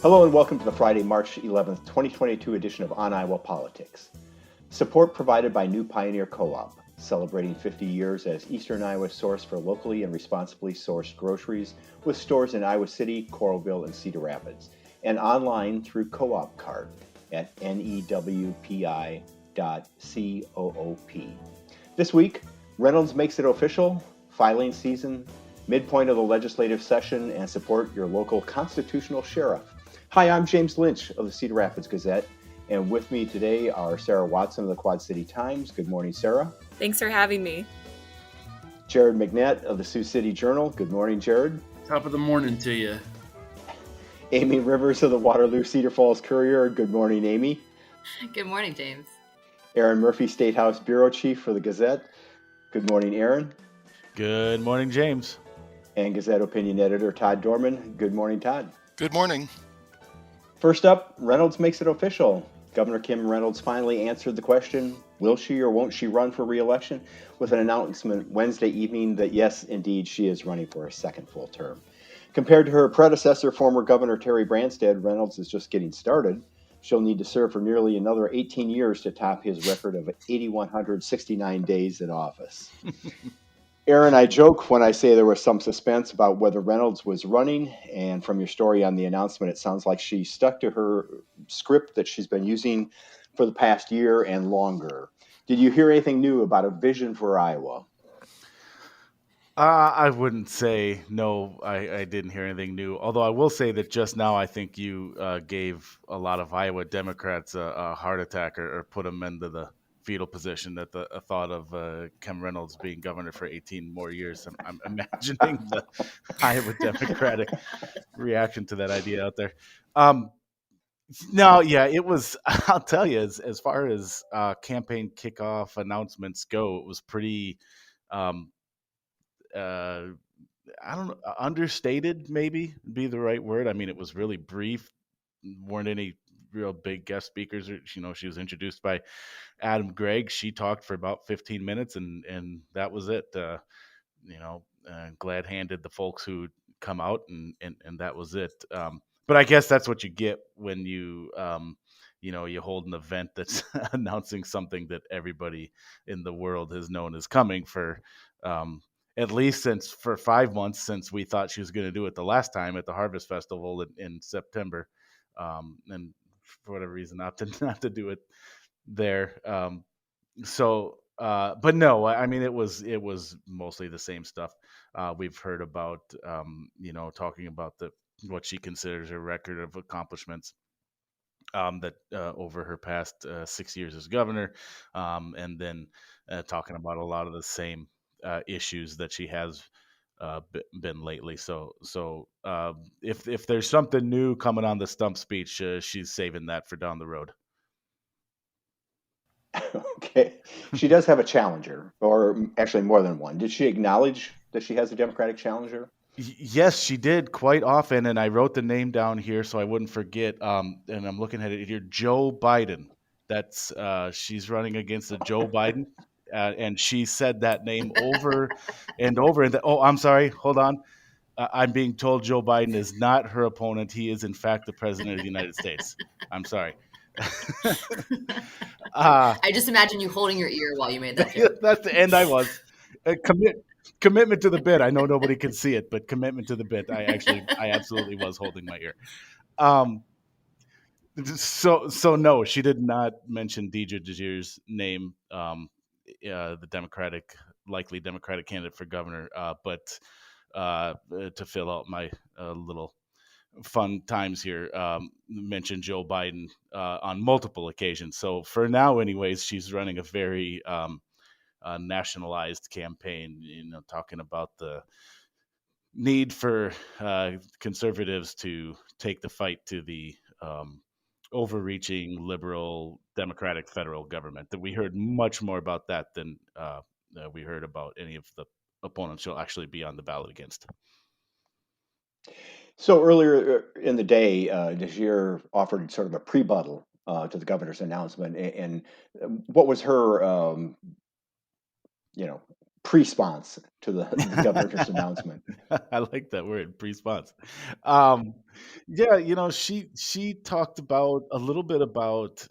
Hello and welcome to the Friday, March 11th, 2022 edition of On Iowa Politics. Support provided by New Pioneer Co-op, celebrating 50 years as Eastern Iowa's source for locally and responsibly sourced groceries with stores in Iowa City, Coralville, and Cedar Rapids, and online through Co-op Card at newpi.coop. This week, Reynolds makes it official, filing season, midpoint of the legislative session, and support your local constitutional sheriff. Hi, I'm James Lynch of the Cedar Rapids Gazette, and with me today are Sarah Watson of the Quad City Times. Good morning, Sarah. Thanks for having me. Jared McNett of the Sioux City Journal. Good morning, Jared. Top of the morning to you. Amie Rivers of the Waterloo-Cedar Falls Courier. Good morning, Amie. Good morning, James. Erin Murphy, State House Bureau Chief for the Gazette. Good morning, Erin. Good morning, James. And Gazette Opinion Editor Todd Dorman. Good morning, Todd. Good morning. First up, Reynolds makes it official. Governor Kim Reynolds finally answered the question, will she or won't she run for re-election, with an announcement Wednesday evening that yes, indeed, she is running for a second full term. Compared to her predecessor, former Governor Terry Branstad, Reynolds is just getting started. She'll need to serve for nearly another 18 years to top his record of 8,169 days in office. Erin, I joke when I say there was some suspense about whether Reynolds was running, and from your story on the announcement, it sounds like she stuck to her script that she's been using for the past year and longer. Did you hear anything new about a vision for Iowa? I wouldn't say no, I didn't hear anything new. Although I will say that just now I think you gave a lot of Iowa Democrats a heart attack or put them into the fetal position at the thought of Kim Reynolds being governor for 18 more years. I'm imagining the Iowa Democratic reaction to that idea out there. No, yeah, it was. I'll tell you, as far as campaign kickoff announcements go, it was pretty. I don't know, understated maybe be the right word. I mean, it was really brief. Weren't any real big guest speakers. She was introduced by Adam Gregg. She talked for about 15 minutes, and that was it. Glad handed the folks who come out, and that was it. But I guess that's what you get when you hold an event that's announcing something that everybody in the world has known is coming for. At least for 5 months since we thought she was going to do it the last time at the Harvest Festival in September, and for whatever reason opted not to do it there. But no, I mean it was mostly the same stuff we've heard about. Talking about what she considers her record of accomplishments. That over her past 6 years as governor, and then talking about a lot of the same issues that she has been lately. So if there's something new coming on the stump speech, she's saving that for down the road. Okay. She does have a challenger, or actually more than one. Did she acknowledge that she has a Democratic challenger? Yes, she did quite often, and I wrote the name down here so I wouldn't forget. And I'm looking at it here, Joe Biden. That's she's running against a Joe Biden. And she said that name over and over. And I'm sorry. Hold on. I'm being told Joe Biden is not her opponent. He is, in fact, the president of the United States. I'm sorry. I just imagine you holding your ear while you made that joke. And I was. Commitment to the bit. I know nobody can see it, but commitment to the bit. I absolutely was holding my ear. So no, she did not mention Deidre DeJear's name. The likely Democratic candidate for governor, but to fill out my little fun times here, mentioned Joe Biden on multiple occasions. So for now, anyways, she's running a very nationalized campaign, talking about the need for conservatives to take the fight to the overreaching liberal Democratic federal government. That we heard much more about that than we heard about any of the opponents she'll actually be on the ballot against. So earlier in the day, DeJear offered sort of a pre-buttal to the governor's announcement, and what was her, pre-sponse to the governor's announcement. I like that word, pre-response. Um, yeah, she talked about a little bit about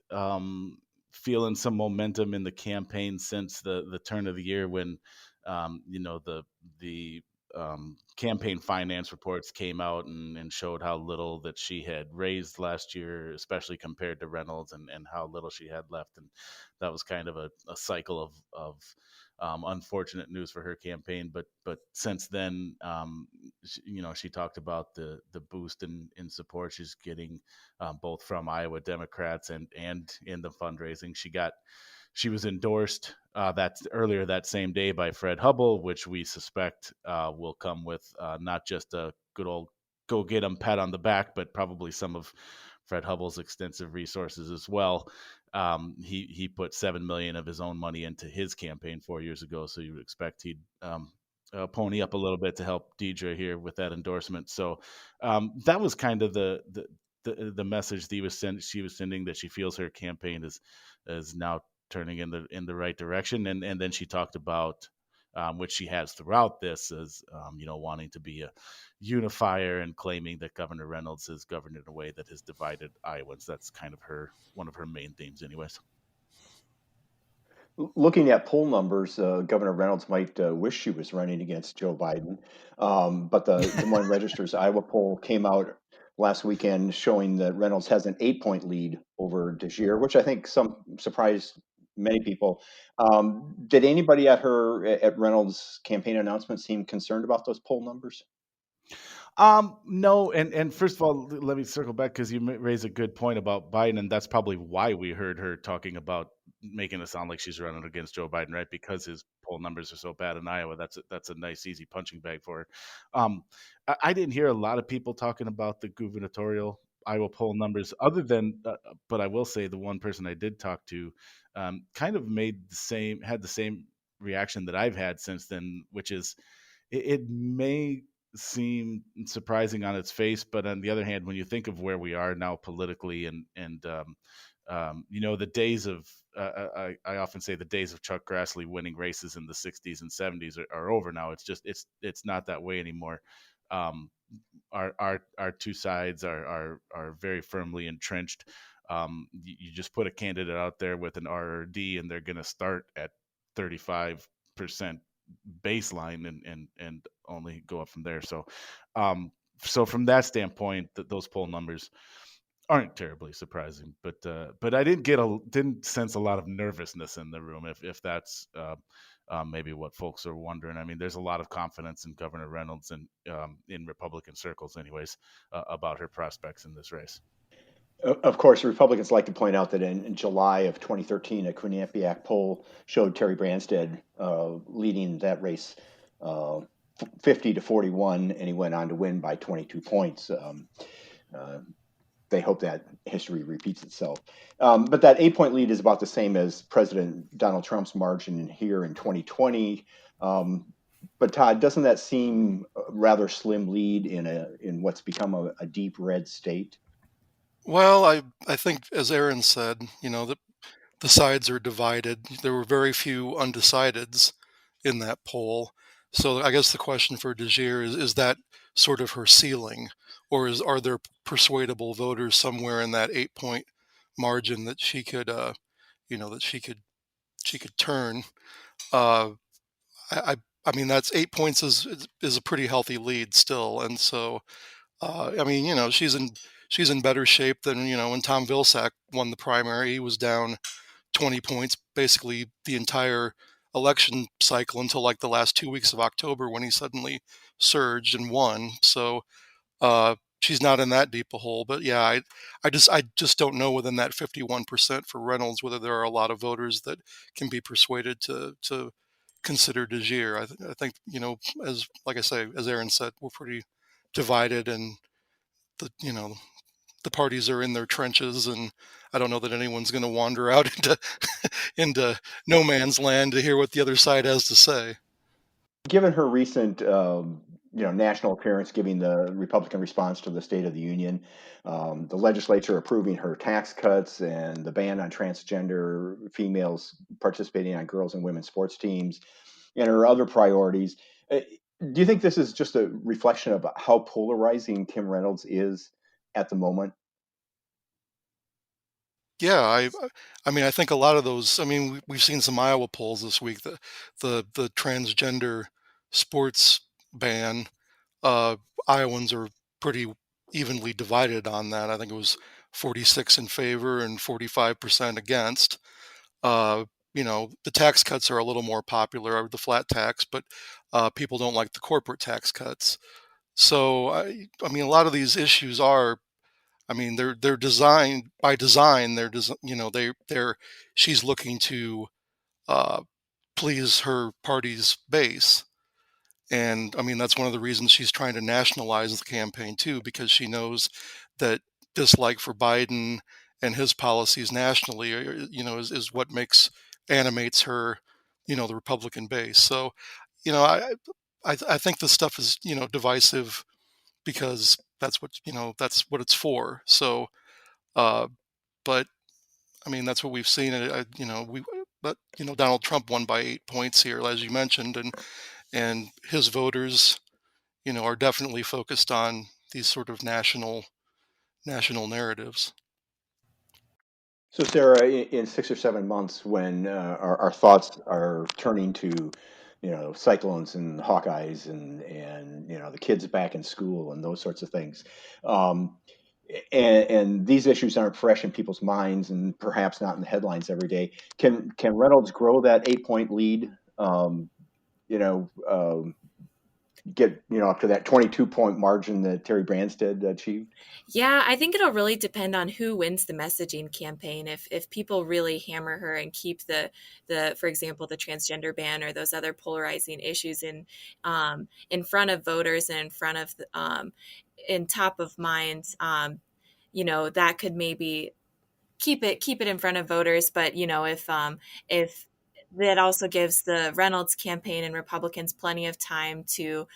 feeling some momentum in the campaign since the turn of the year when the campaign finance reports came out and showed how little that she had raised last year, especially compared to Reynolds, and how little she had left, and that was kind of a cycle of unfortunate news for her campaign. But since then, she talked about the boost in support she's getting, both from Iowa Democrats and in the fundraising. She was endorsed that earlier that same day by Fred Hubble, which we suspect will come with not just a good old go get 'em pat on the back, but probably some of Fred Hubble's extensive resources as well. He put $7 million of his own money into his campaign 4 years ago, so you would expect he'd pony up a little bit to help Deidre here with that endorsement. So that was kind of the message she was sending, that she feels her campaign is now turning in the right direction, and then she talked about which she has throughout this, as wanting to be a unifier and claiming that Governor Reynolds has governed in a way that has divided Iowans. That's kind of one of her main themes, anyways. Looking at poll numbers, Governor Reynolds might wish she was running against Joe Biden. But the Des Moines Register's Iowa poll came out last weekend showing that Reynolds has an 8-point lead over DeGier, which I think surprised many people. Did anybody at Reynolds' campaign announcement seem concerned about those poll numbers? No, and first of all, let me circle back, because you raise a good point about Biden, and that's probably why we heard her talking about making it sound like she's running against Joe Biden, right? Because his poll numbers are so bad in Iowa. That's a nice, easy punching bag for her. I didn't hear a lot of people talking about the gubernatorial Iowa poll numbers, other than, but I will say the one person I did talk to kind of had the same reaction that I've had since then, which is it may seem surprising on its face, but on the other hand, when you think of where we are now politically, and the days of I often say the days of Chuck Grassley winning races in the 60s and 70s are over now. It's not that way anymore. Our two sides are very firmly entrenched. You just put a candidate out there with an RRD, and they're going to start at 35% baseline and only go up from there. So from that standpoint, those poll numbers aren't terribly surprising, but I didn't sense a lot of nervousness in the room, if that's maybe what folks are wondering. I mean, there's a lot of confidence in Governor Reynolds and in Republican circles anyways, about her prospects in this race. Of course, Republicans like to point out that in July of 2013, a Quinnipiac poll showed Terry Branstad leading that race 50-41, and he went on to win by 22 points. They hope that history repeats itself. But that 8-point lead is about the same as President Donald Trump's margin here in 2020. But Todd, doesn't that seem a rather slim lead in what's become a deep red state? Well, I think, as Erin said, the sides are divided. There were very few undecideds in that poll. So I guess the question for DeGier is that sort of her ceiling, or are there persuadable voters somewhere in that 8-point margin that she could turn? I mean, that's 8 points is a pretty healthy lead still, and so I mean, she's in better shape than when Tom Vilsack won the primary. He was down 20 points basically the entire election cycle until like the last 2 weeks of October, when he suddenly surged and won. So she's not in that deep a hole. But yeah, I just don't know within that 51% for Reynolds whether there are a lot of voters that can be persuaded to consider DeGier. I think as like I say, as Erin said, we're pretty divided, and the parties are in their trenches, and I don't know that anyone's going to wander out into no man's land to hear what the other side has to say. Given her recent national appearance, giving the Republican response to the State of the Union, the legislature approving her tax cuts and the ban on transgender females participating on girls and women's sports teams, and her other priorities. Do you think this is just a reflection of how polarizing Kim Reynolds is at the moment? Yeah, I mean, I think a lot of those. I mean, we've seen some Iowa polls this week. The transgender sports ban. Uh, Iowans are pretty evenly divided on that. I think it was 46 in favor and 45% against. Uh, the tax cuts are a little more popular, the flat tax, but people don't like the corporate tax cuts. So I mean, a lot of these issues are. I mean, they're designed by design. They're she's looking to uh, please her party's base, and I mean that's one of the reasons she's trying to nationalize the campaign too, because she knows that dislike for Biden and his policies nationally, is what animates her, the Republican base. So, you know, I think this stuff is divisive because that's what it's for. So, uh, but I mean that's what we've seen. But Donald Trump won by 8 points here, as you mentioned, and his voters, are definitely focused on these sort of national narratives. So, Sarah, in 6 or 7 months, when our thoughts are turning to, cyclones and Hawkeyes and the kids back in school and those sorts of things, um, and these issues aren't fresh in people's minds and perhaps not in the headlines every day. Can Reynolds grow that 8 point lead? You know, get up to that 22 point margin that Terry Branstad achieved? Yeah, I think it'll really depend on who wins the messaging campaign. If people really hammer her and keep the for example, the transgender ban or those other polarizing issues in front of voters and in front of in top of mind, that could maybe keep it in front of voters. But if that also gives the Reynolds campaign and Republicans plenty of time to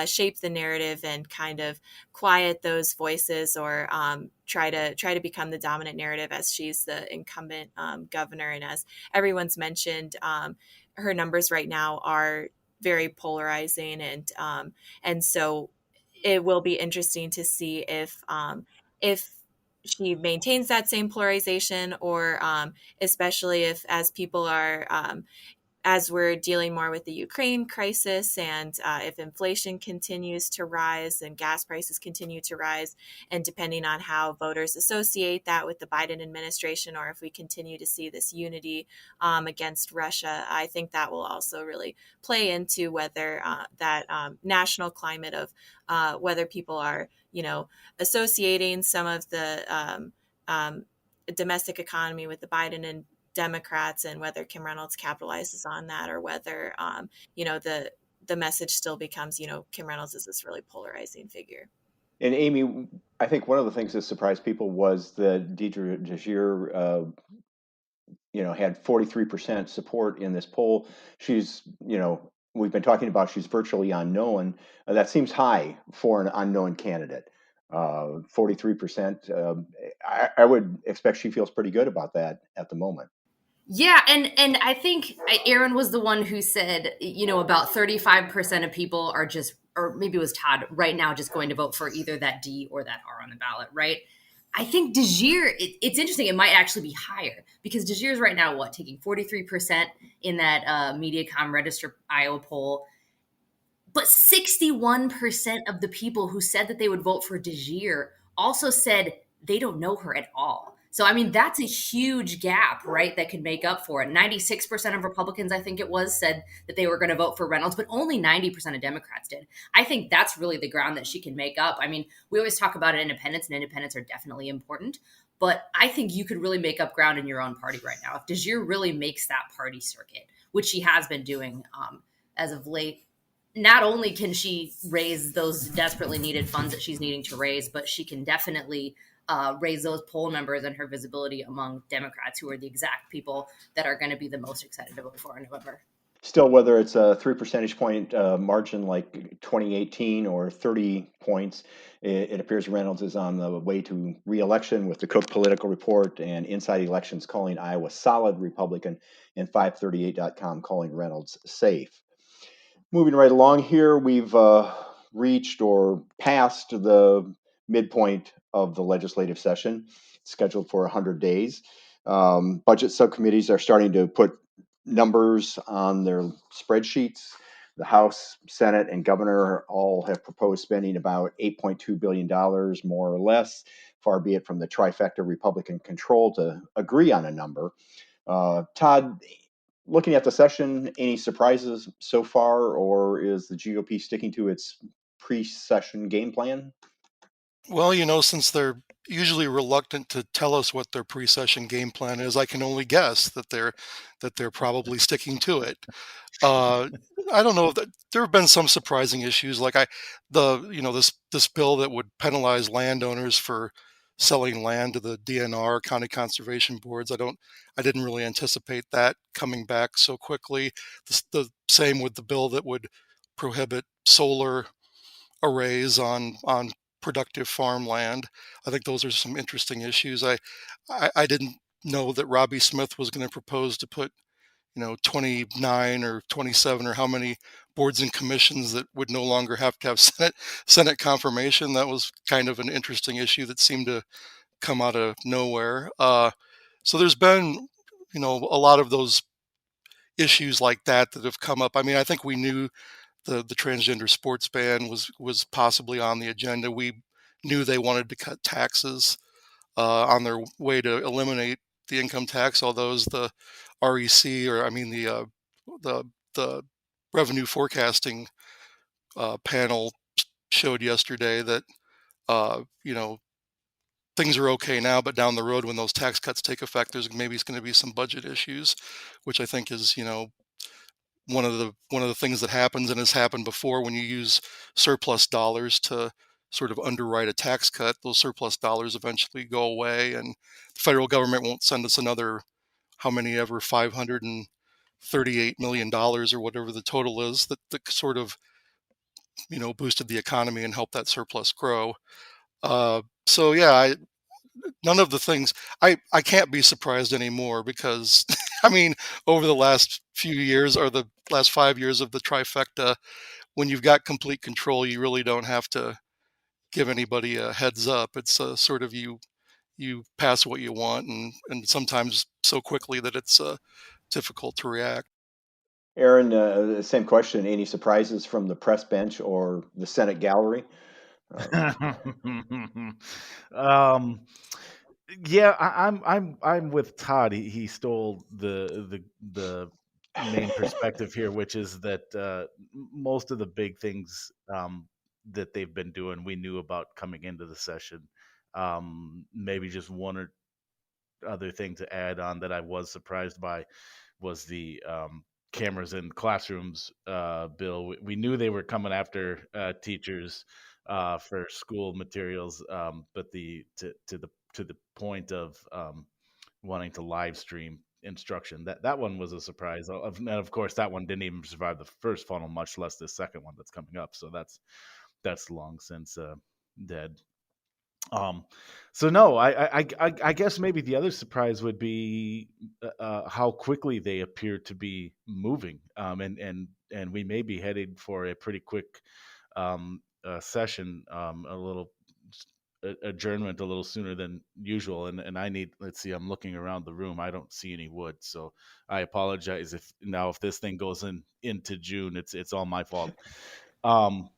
shape the narrative and kind of quiet those voices, or try to become the dominant narrative as she's the incumbent governor. And as everyone's mentioned, her numbers right now are very polarizing, and so it will be interesting to see if she maintains that same polarization, or especially if, as people are as we're dealing more with the Ukraine crisis, and if inflation continues to rise and gas prices continue to rise, and depending on how voters associate that with the Biden administration, or if we continue to see this unity against Russia, I think that will also really play into whether that national climate of whether people are, associating some of the domestic economy with the Biden and Democrats, and whether Kim Reynolds capitalizes on that, or whether the message still becomes, Kim Reynolds is this really polarizing figure. And Amie, I think one of the things that surprised people was that Deidre DeGier, had 43% support in this poll. She's, we've been talking about she's virtually unknown. That seems high for an unknown candidate. 43%. I would expect she feels pretty good about that at the moment. Yeah, and I think Erin was the one who said, about 35% of people are just, or maybe it was Todd, right now just going to vote for either that D or that R on the ballot, right? I think DeGier, it's interesting. It might actually be higher, because DeGier is right now, taking 43% in that Mediacom Register Iowa poll. But 61% of the people who said that they would vote for DeGier also said they don't know her at all. So, I mean, that's a huge gap, right, that could make up for it. 96% of Republicans, I think it was, said that they were going to vote for Reynolds, but only 90% of Democrats did. I think that's really the ground that she can make up. I mean, we always talk about independents, and independents are definitely important, but I think you could really make up ground in your own party right now. If DeGier really makes that party circuit, which she has been doing as of late, not only can she raise those desperately needed funds that she's needing to raise, but she can definitely raise those poll numbers and her visibility among Democrats, who are the exact people that are going to be the most excited to vote for in November. Still, whether it's a 3 percentage point margin like 2018 or 30 points, it appears Reynolds is on the way to re-election, with the Cook Political Report and Inside Elections calling Iowa solid Republican, and 538.com calling Reynolds safe. Moving right along here, we've reached or passed the midpoint of the legislative session, scheduled for 100 days. Budget subcommittees are starting to put numbers on their spreadsheets. The House, Senate, and Governor all have proposed spending about $8.2 billion, more or less, far be it from the trifecta Republican control to agree on a number. Todd, looking at the session, any surprises so far, or is the GOP sticking to its pre-session game plan? Well, since they're usually reluctant to tell us what their pre-session game plan is, I can only guess that they're probably sticking to it. Uh, I don't know that there have been some surprising issues, like this bill that would penalize landowners for selling land to the DNR, county conservation boards. I didn't really anticipate that coming back so quickly. The same with the bill that would prohibit solar arrays on productive farmland. I think those are some interesting issues. I didn't know that Robbie Smith was going to propose to put 29 or 27 or how many boards and commissions that would no longer have to have Senate confirmation. That was kind of an interesting issue that seemed to come out of nowhere. So there's been a lot of those issues like that have come up. I mean, I think we knew the transgender sports ban was possibly on the agenda. We knew they wanted to cut taxes on their way to eliminate the income tax. Although as the REC, or I mean the revenue forecasting panel showed yesterday, that uh, you know things are okay now, but down the road when those tax cuts take effect, there's maybe it's going to be some budget issues, which I think is one of the things that happens and has happened before when you use surplus dollars to sort of underwrite a tax cut. Those surplus dollars eventually go away, and the federal government won't send us another how many ever $538 million or whatever the total is that sort of boosted the economy and helped that surplus grow. So yeah, none of the things I can't be surprised anymore because I mean over the last few years or the last 5 years of the trifecta, when you've got complete control, you really don't have to give anybody a heads up. It's sort of you pass what you want, and sometimes so quickly that it's difficult to react. Erin, same question. Any surprises from the press bench or the Senate gallery? um, yeah, I'm with Todd. He stole the main perspective here, which is that most of the big things that they've been doing, we knew about coming into the session. Maybe just one or other thing to add on that I was surprised by was the cameras in classrooms bill. We knew they were coming after teachers for school materials, but to the point of wanting to live stream instruction, that one was a surprise. And of course, that one didn't even survive the first funnel, much less the second one that's coming up. So that's long since dead. Um, so no, I guess maybe the other surprise would be how quickly they appear to be moving, and we may be headed for a pretty quick session, a little adjournment a little sooner than usual. And I need, let's see, I'm looking around the room, I don't see any wood, so I apologize if this thing goes into June, it's all my fault. Um,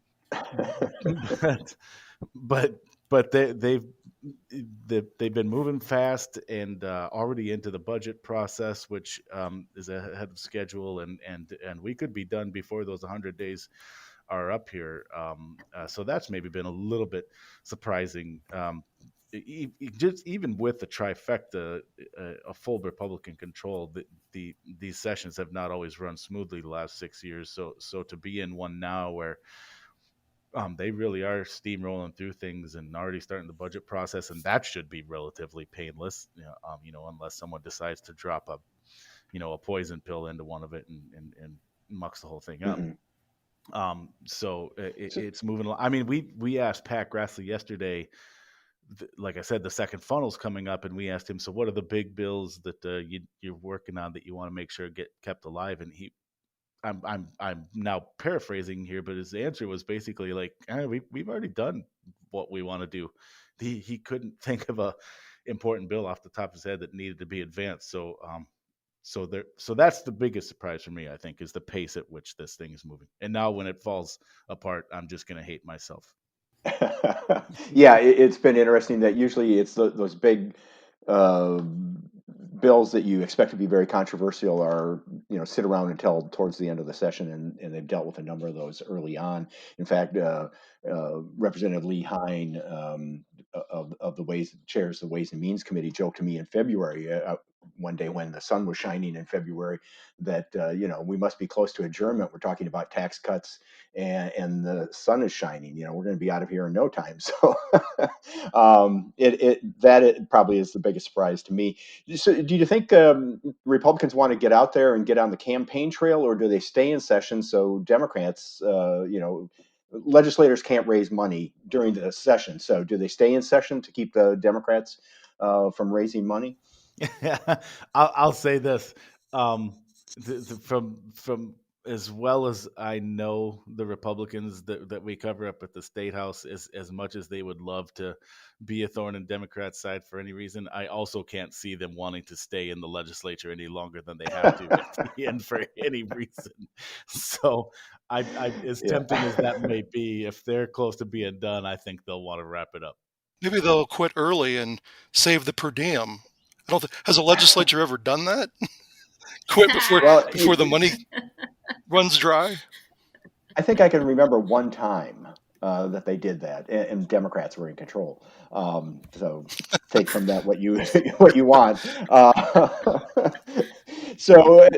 but but they've been moving fast and already into the budget process, which is ahead of schedule, and we could be done before those 100 days are up here. So that's maybe been a little bit surprising. Just even with the trifecta, a full Republican control, these sessions have not always run smoothly the last 6 years. So to be in one now where they really are steamrolling through things and already starting the budget process, and that should be relatively painless, unless someone decides to drop a poison pill into one of it and mucks the whole thing up. So it's moving along. I mean, we asked Pat Grassley yesterday, like I said, the second funnel's coming up, and we asked him, so what are the big bills that you're working on that you want to make sure get kept alive? And I'm now paraphrasing here, but his answer was basically like, we've already done what we want to do. He couldn't think of a important bill off the top of his head that needed to be advanced. So that's the biggest surprise for me, I think, is the pace at which this thing is moving. And now when it falls apart, I'm just going to hate myself. Yeah, it's been interesting that usually it's those big uh, bills that you expect to be very controversial are, sit around until towards the end of the session, and they've dealt with a number of those early on. In fact, Representative Lee Hine, of the chairs the Ways and Means Committee, joked to me in February, one day when the sun was shining in February, that we must be close to adjournment. We're talking about tax cuts, and the sun is shining. We're going to be out of here in no time. So it probably is the biggest surprise to me. So do you think Republicans want to get out there and get on the campaign trail, or do they stay in session so Democrats, legislators can't raise money during the session? So do they stay in session to keep the Democrats from raising money? I'll say this, from as well as I know the Republicans that we cover up at the State House, as much as they would love to be a thorn in Democrats' side for any reason, I also can't see them wanting to stay in the legislature any longer than they have to at the end for any reason. So I as tempting as that may be, if they're close to being done, I think they'll want to wrap it up. Maybe they'll quit early and save the per diem. I don't think, has a legislature ever done that? Quit before the money runs dry? I think I can remember one time that they did that, and Democrats were in control. So take from that what you want. So,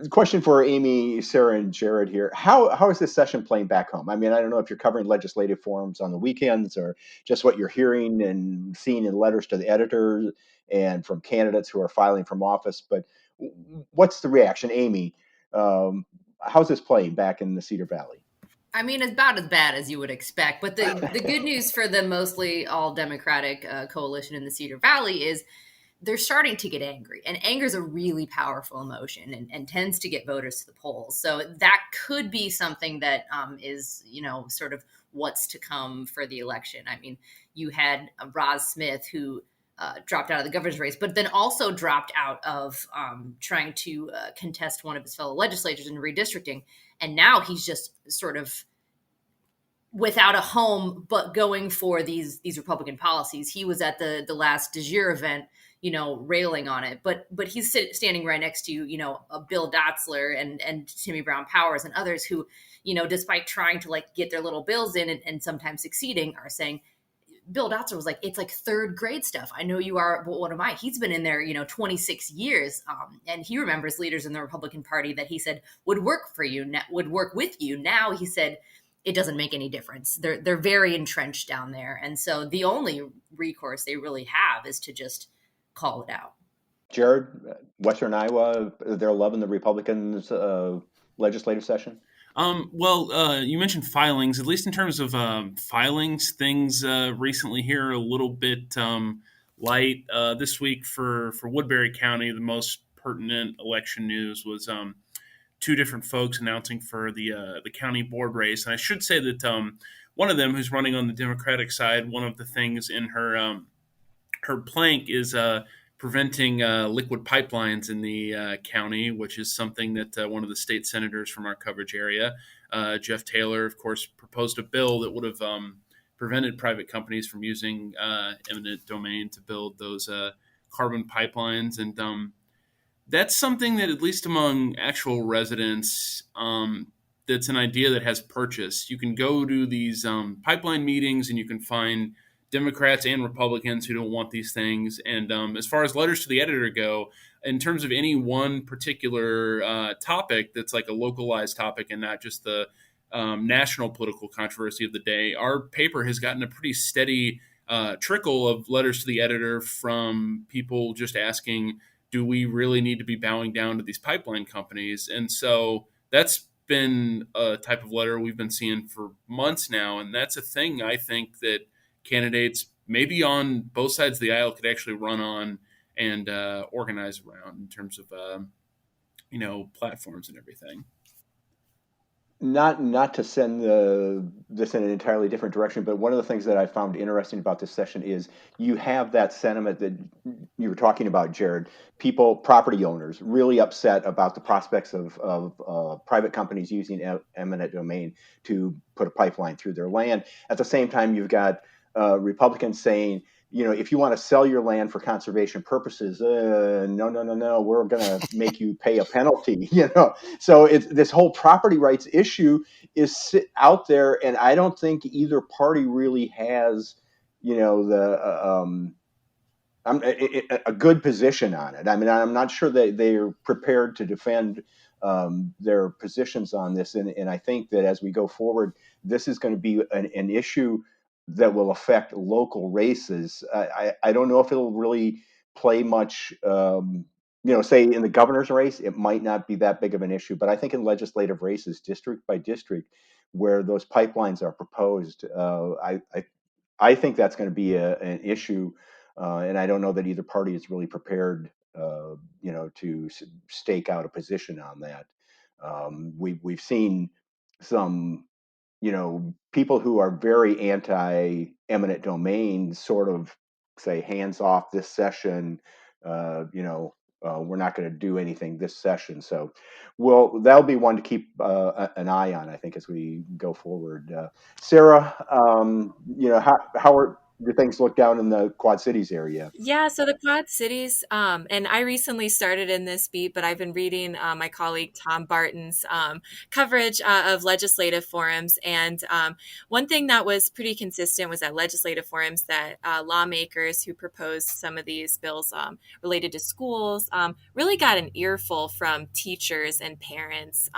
question for Amie, Sarah, and Jared here: How is this session playing back home? I mean, I don't know if you're covering legislative forums on the weekends, or just what you're hearing and seeing in letters to the editors and from candidates who are filing from office. But what's the reaction, Amie? How's this playing back in the Cedar Valley? I mean, it's about as bad as you would expect. But the good news for the mostly all Democratic coalition in the Cedar Valley is they're starting to get angry. And anger is a really powerful emotion and tends to get voters to the polls. So that could be something that is, sort of what's to come for the election. I mean, you had Roz Smith, who dropped out of the governor's race, but then also dropped out of trying to contest one of his fellow legislators in redistricting. And now he's just sort of without a home, but going for these Republican policies. He was at the last De Jure event, railing on it, but he's standing right next to, Bill Dotzler and Timmy Brown Powers and others who, despite trying to get their little bills in and sometimes succeeding, are saying, Bill Dotzler was like, it's like third grade stuff. I know you are, but what am I? He's been in there, 26 years. And he remembers leaders in the Republican Party that he said would work for you, would work with you. Now he said, it doesn't make any difference. They're very entrenched down there. And so the only recourse they really have is to just call it out. Jared, Western Iowa, they're loving the Republicans' legislative session? You mentioned filings. At least in terms of filings, things recently here are a little bit light. This week for Woodbury County, the most pertinent election news was two different folks announcing for the county board race. And I should say that one of them, who's running on the Democratic side, one of the things in her plank is preventing liquid pipelines in the county, which is something that one of the state senators from our coverage area, Jeff Taylor, of course, proposed a bill that would have prevented private companies from using eminent domain to build those carbon pipelines. And that's something that, at least among actual residents, that's an idea that has purchase. You can go to these pipeline meetings and you can find Democrats and Republicans who don't want these things. And as far as letters to the editor go, in terms of any one particular topic that's like a localized topic and not just the national political controversy of the day, our paper has gotten a pretty steady trickle of letters to the editor from people just asking, do we really need to be bowing down to these pipeline companies? And so that's been a type of letter we've been seeing for months now. And that's a thing I think that candidates maybe on both sides of the aisle could actually run on and organize around in terms of, platforms and everything. not to send this in an entirely different direction, but one of the things that I found interesting about this session is you have that sentiment that you were talking about, Jared. People, property owners, really upset about the prospects of private companies using eminent domain to put a pipeline through their land. At the same time, you've got Republicans saying, if you want to sell your land for conservation purposes, no, we're going to make you pay a penalty, So it's this whole property rights issue is out there, and I don't think either party really has, a good position on it. I mean, I'm not sure that they're prepared to defend their positions on this, and I think that as we go forward, this is going to be an issue that will affect local races. I don't know if it'll really play much. Say in the governor's race, it might not be that big of an issue, but I think in legislative races, district by district, where those pipelines are proposed, I think that's going to be an issue, and I don't know that either party is really prepared, to stake out a position on that. We've seen some, people who are very anti-eminent domain sort of say hands off this session. We're not going to do anything this session. So, that'll be one to keep an eye on, I think, as we go forward. Sarah, do things look down in the Quad Cities area? Yeah, so the Quad Cities, and I recently started in this beat, but I've been reading my colleague Tom Barton's coverage of legislative forums. And one thing that was pretty consistent was at legislative forums that lawmakers who proposed some of these bills related to schools really got an earful from teachers and parents,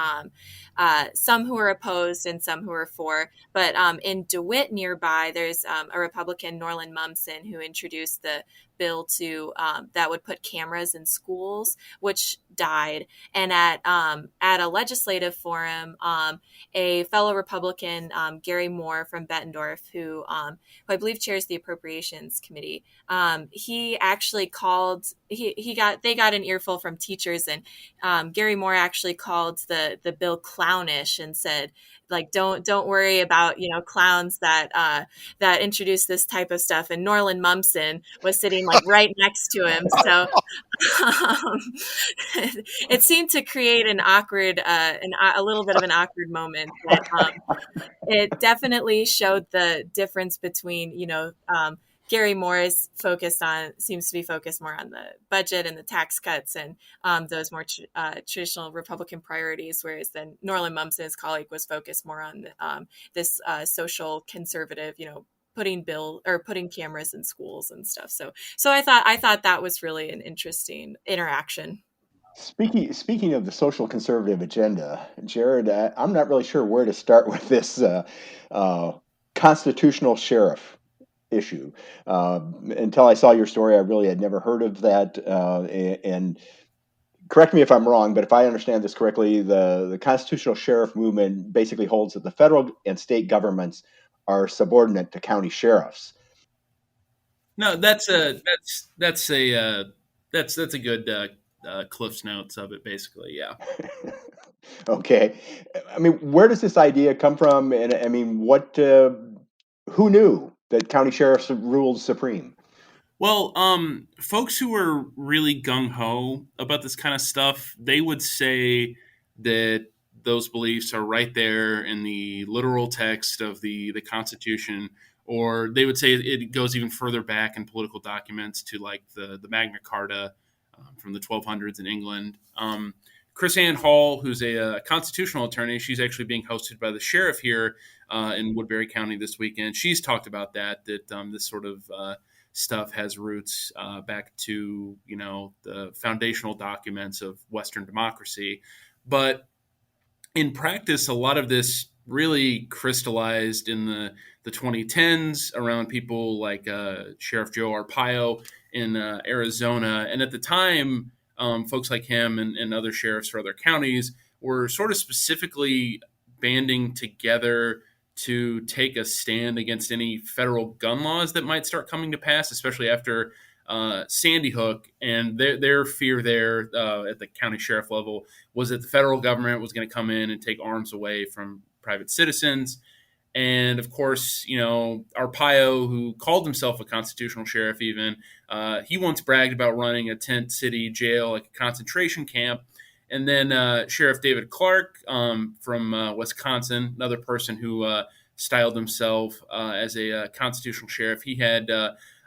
some who are opposed and some who are for. But in DeWitt nearby, there's a Republican, Norland Mumson, who introduced the bill to that would put cameras in schools, which died. And at a legislative forum, a fellow Republican, Gary Moore from Bettendorf, who I believe chairs the Appropriations Committee, he actually called. They got an earful from teachers, and Gary Moore actually called the bill clownish and said, like, don't worry about clowns that introduce this type of stuff. And Norland Mumson was sitting like right next to him, so it seemed to create an awkward, a little bit of an awkward moment. But it definitely showed the difference between Gary Moore seems to be focused more on the budget and the tax cuts and those more traditional Republican priorities, whereas then Norland Mumson's colleague was focused more on this social conservative, putting cameras in schools and stuff. So I thought that was really an interesting interaction. Speaking of the social conservative agenda, Jared, I'm not really sure where to start with this constitutional sheriff issue. Until I saw your story, I really had never heard of that. And correct me if I'm wrong, but if I understand this correctly, the constitutional sheriff movement basically holds that the federal and state governments are subordinate to county sheriffs. No, that's a good Cliff's Notes of it, basically. Yeah. Okay. I mean, where does this idea come from? And I mean, who knew that county sheriffs ruled supreme? Well, folks who are really gung-ho about this kind of stuff, they would say that those beliefs are right there in the literal text of the Constitution, or they would say it goes even further back in political documents to like the Magna Carta from the 1200s in England. Chris Ann Hall, who's a constitutional attorney, she's actually being hosted by the sheriff here in Woodbury County this weekend. She's talked about that this sort of stuff has roots back to the foundational documents of Western democracy. But in practice, a lot of this really crystallized in the 2010s around people like Sheriff Joe Arpaio in Arizona. And at the time, folks like him and other sheriffs for other counties were sort of specifically banding together to take a stand against any federal gun laws that might start coming to pass, especially after Sandy Hook, and their fear there at the county sheriff level was that the federal government was going to come in and take arms away from private citizens. And of course, Arpaio, who called himself a constitutional sheriff, even he once bragged about running a tent city jail, like a concentration camp. And then Sheriff David Clark from Wisconsin, another person who styled himself as a constitutional sheriff, he had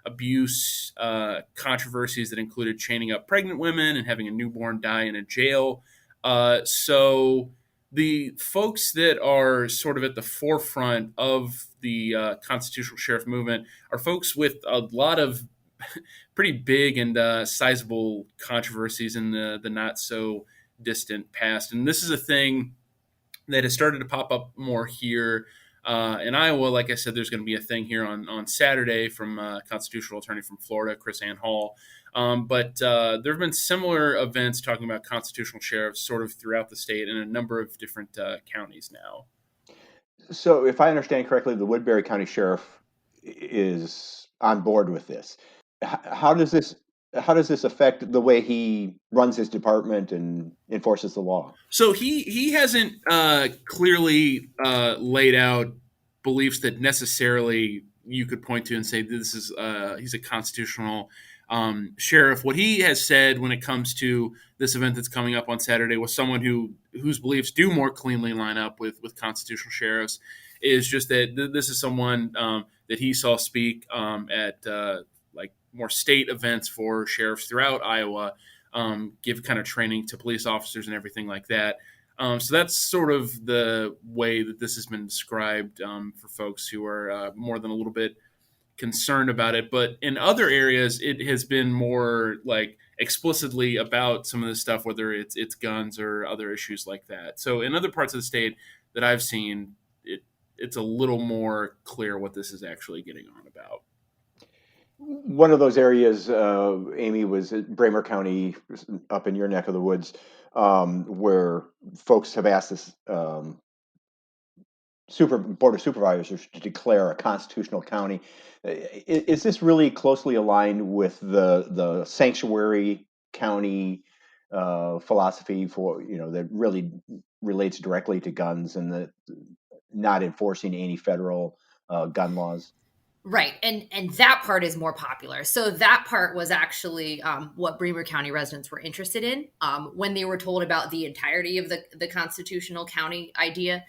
abuse controversies that included chaining up pregnant women and having a newborn die in a jail. So the folks that are sort of at the forefront of the constitutional sheriff movement are folks with a lot of pretty big and sizable controversies in the not so distant past. And this is a thing that has started to pop up more here in Iowa. Like I said, there's going to be a thing here on Saturday from a constitutional attorney from Florida, Chris Ann Hall. But there have been similar events talking about constitutional sheriffs sort of throughout the state in a number of different counties now. So if I understand correctly, the Woodbury County Sheriff is on board with this. How does this affect the way he runs his department and enforces the law? So he hasn't clearly laid out beliefs that necessarily you could point to and say this is he's a constitutional sheriff. What he has said when it comes to this event that's coming up on Saturday was someone whose beliefs do more cleanly line up with constitutional sheriffs is just that this is someone that he saw speak at like more state events for sheriffs throughout Iowa, give kind of training to police officers and everything like that. So that's sort of the way that this has been described for folks who are more than a little bit concerned about it. But in other areas, it has been more like explicitly about some of this stuff, whether it's guns or other issues like that. So in other parts of the state that I've seen, it's a little more clear what this is actually getting on about. One of those areas, Amie, was Bramer County, up in your neck of the woods, where folks have asked this Board of Supervisors to declare a constitutional county. Is this really closely aligned with the sanctuary county philosophy for that really relates directly to guns and the not enforcing any federal gun laws? Right. And that part is more popular. So that part was actually what Bremer County residents were interested in. When they were told about the entirety of the constitutional county idea,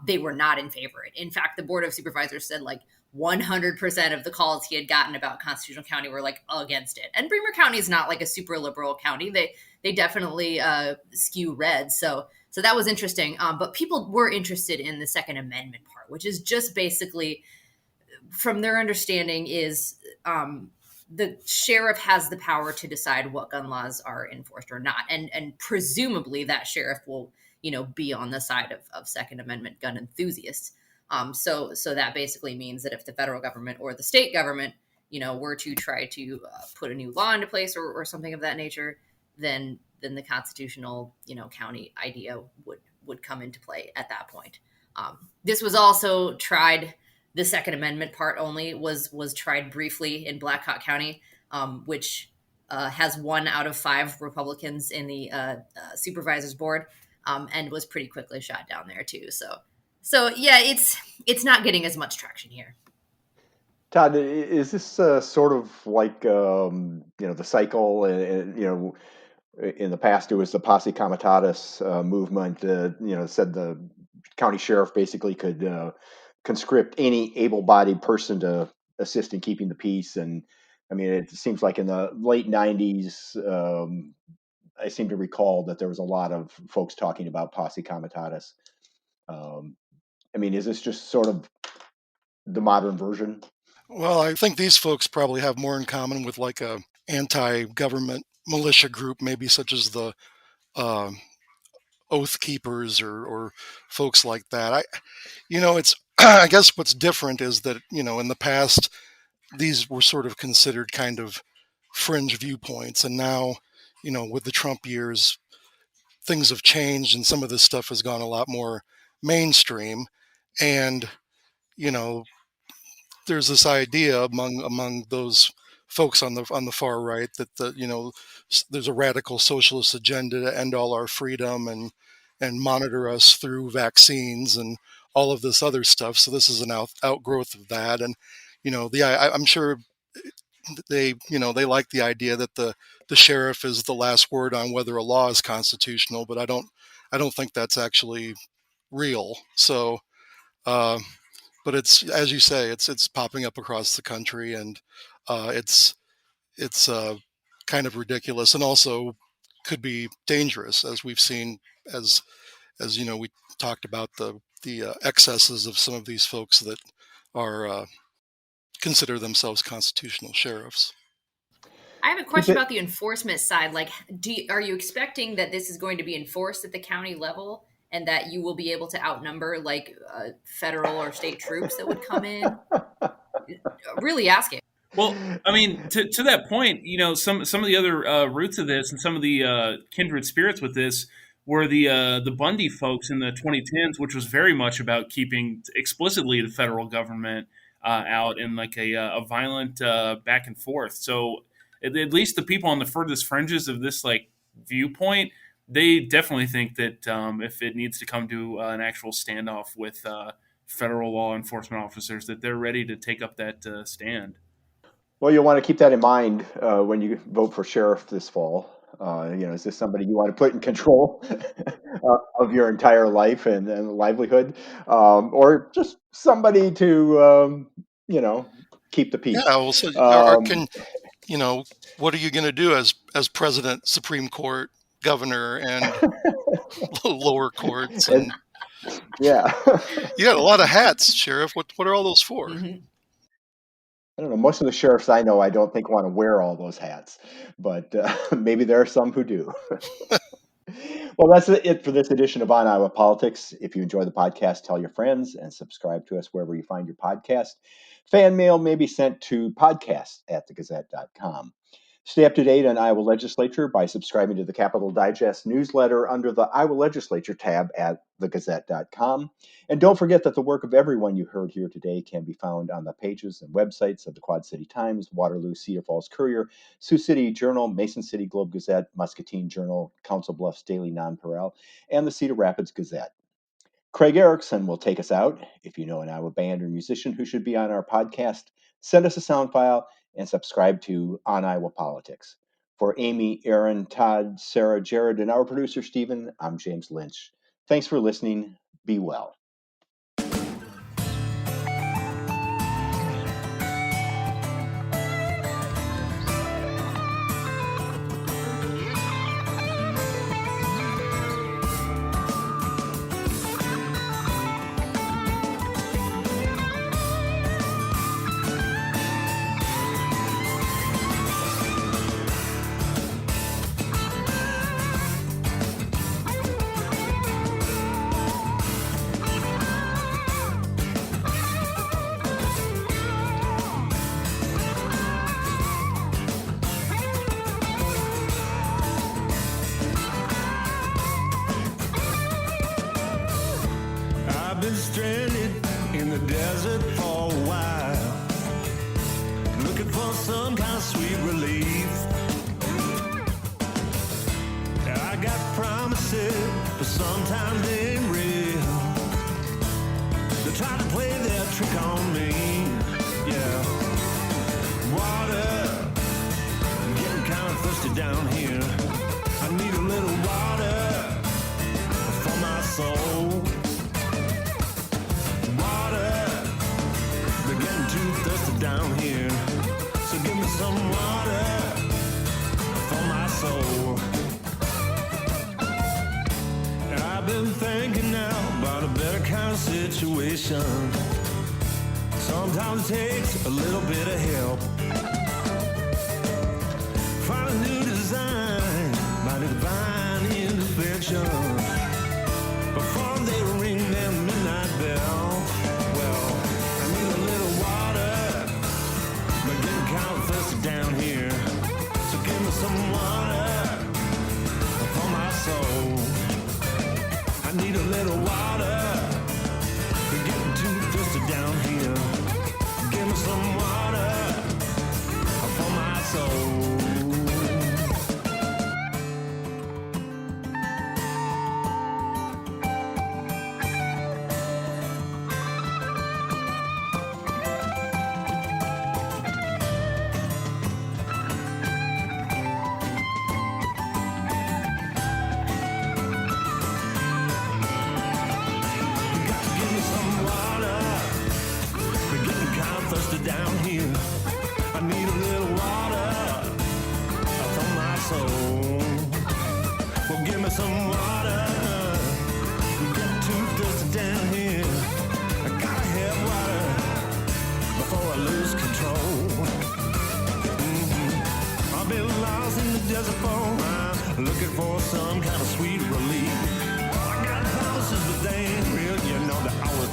they were not in favor of it. In fact, the Board of Supervisors said like 100% of the calls he had gotten about constitutional county were like against it. And Bremer County is not like a super liberal county. They definitely skew red. So that was interesting. But people were interested in the Second Amendment part, which is just basically, from their understanding, is the sheriff has the power to decide what gun laws are enforced or not. And presumably that sheriff will, be on the side of Second Amendment gun enthusiasts. So that basically means that if the federal government or the state government, were to try to put a new law into place or something of that nature, then the constitutional, county idea would come into play at that point. This was also tried. The Second Amendment part only was tried briefly in Blackhawk County, which has 1 out of 5 Republicans in the supervisors board, and was pretty quickly shot down there too. So yeah, it's not getting as much traction here. Todd, is this sort of like the cycle? In the past, it was the Posse Comitatus movement. Said the county sheriff basically could conscript any able-bodied person to assist in keeping the peace. And I mean, it seems like in the late 90s, I seem to recall that there was a lot of folks talking about Posse Comitatus. I mean, is this just sort of the modern version? Well, I think these folks probably have more in common with like a anti-government militia group, maybe such as the Oath Keepers or folks like that. It's I guess what's different is that, in the past, these were sort of considered kind of fringe viewpoints. And now, with the Trump years, things have changed and some of this stuff has gone a lot more mainstream. And, there's this idea among those folks on the far right that there's a radical socialist agenda to end all our freedom and monitor us through vaccines and all of this other stuff. So this is an outgrowth of that. And I'm sure they like the idea that the sheriff is the last word on whether a law is constitutional, but I don't think that's actually real. So, but it's, as you say, it's popping up across the country, and it's kind of ridiculous, and also could be dangerous, as we've seen, as we talked about the excesses of some of these folks that are consider themselves constitutional sheriffs. I have a question about the enforcement side. Like, are you expecting that this is going to be enforced at the county level, and that you will be able to outnumber like federal or state troops that would come in? Really asking. Well, I mean, to that point, some of the other roots of this and some of the kindred spirits with this were the Bundy folks in the 2010s, which was very much about keeping explicitly the federal government out in like a violent back and forth. So at least the people on the furthest fringes of this like viewpoint, they definitely think that if it needs to come to an actual standoff with federal law enforcement officers, that they're ready to take up that stand. Well, you'll want to keep that in mind when you vote for sheriff this fall. Is this somebody you want to put in control of your entire life and livelihood, or just somebody to keep the peace? Yeah. Well, so what are you going to do as president, Supreme Court, governor, and lower courts? And yeah, you got a lot of hats, Sheriff. What are all those for? Mm-hmm. I don't know. Most of the sheriffs I know, I don't think want to wear all those hats, but maybe there are some who do. Well, that's it for this edition of On Iowa Politics. If you enjoy the podcast, tell your friends and subscribe to us wherever you find your podcast. Fan mail may be sent to podcast@thegazette.com. Stay up to date on Iowa Legislature by subscribing to the Capitol Digest newsletter under the Iowa Legislature tab at thegazette.com. And don't forget that the work of everyone you heard here today can be found on the pages and websites of the Quad City Times, Waterloo-Cedar Falls Courier, Sioux City Journal, Mason City Globe Gazette, Muscatine Journal, Council Bluffs Daily Nonpareil, and the Cedar Rapids Gazette. Craig Erickson will take us out. If you know an Iowa band or musician who should be on our podcast, send us a sound file and subscribe to On Iowa Politics. For Amie, Erin, Todd, Sarah, Jared, and our producer, Stephen, I'm James Lynch. Thanks for listening. Be well. Stranded in the desert for a while, looking for some kind of sweet relief. I got promises, but sometimes they ain't real. They try to play their trick on me. Yeah, water, I'm getting kind of thirsty down here. I need a little water for my soul. Down here, so give me some water for my soul. And I've been thinking now about a better kind of situation. Sometimes it takes a little bit of help. Find a new design by divine intervention before they ring their midnight bell. Well, I need a little water, but getting kind of thirsty down here. So give me some water for my soul. I need a little water, but getting too thirsty down here. Give me some water for my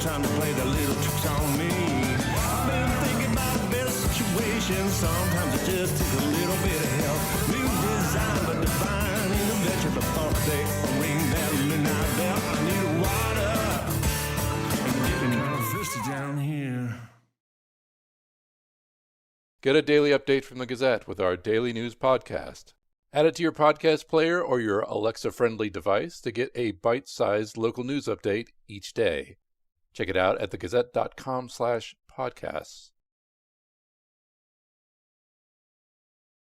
trying to play the little tricks on me. I've been thinking about a better situation. Sometimes it just takes a little bit of help. New design, but divine intervention before they ring that midnight bell. I need water. I'm getting kind of thirsty down here. Get a daily update from the Gazette with our daily news podcast. Add it to your podcast player or your Alexa-friendly device to get a bite-sized local news update each day. Check it out at thegazette.com/podcasts.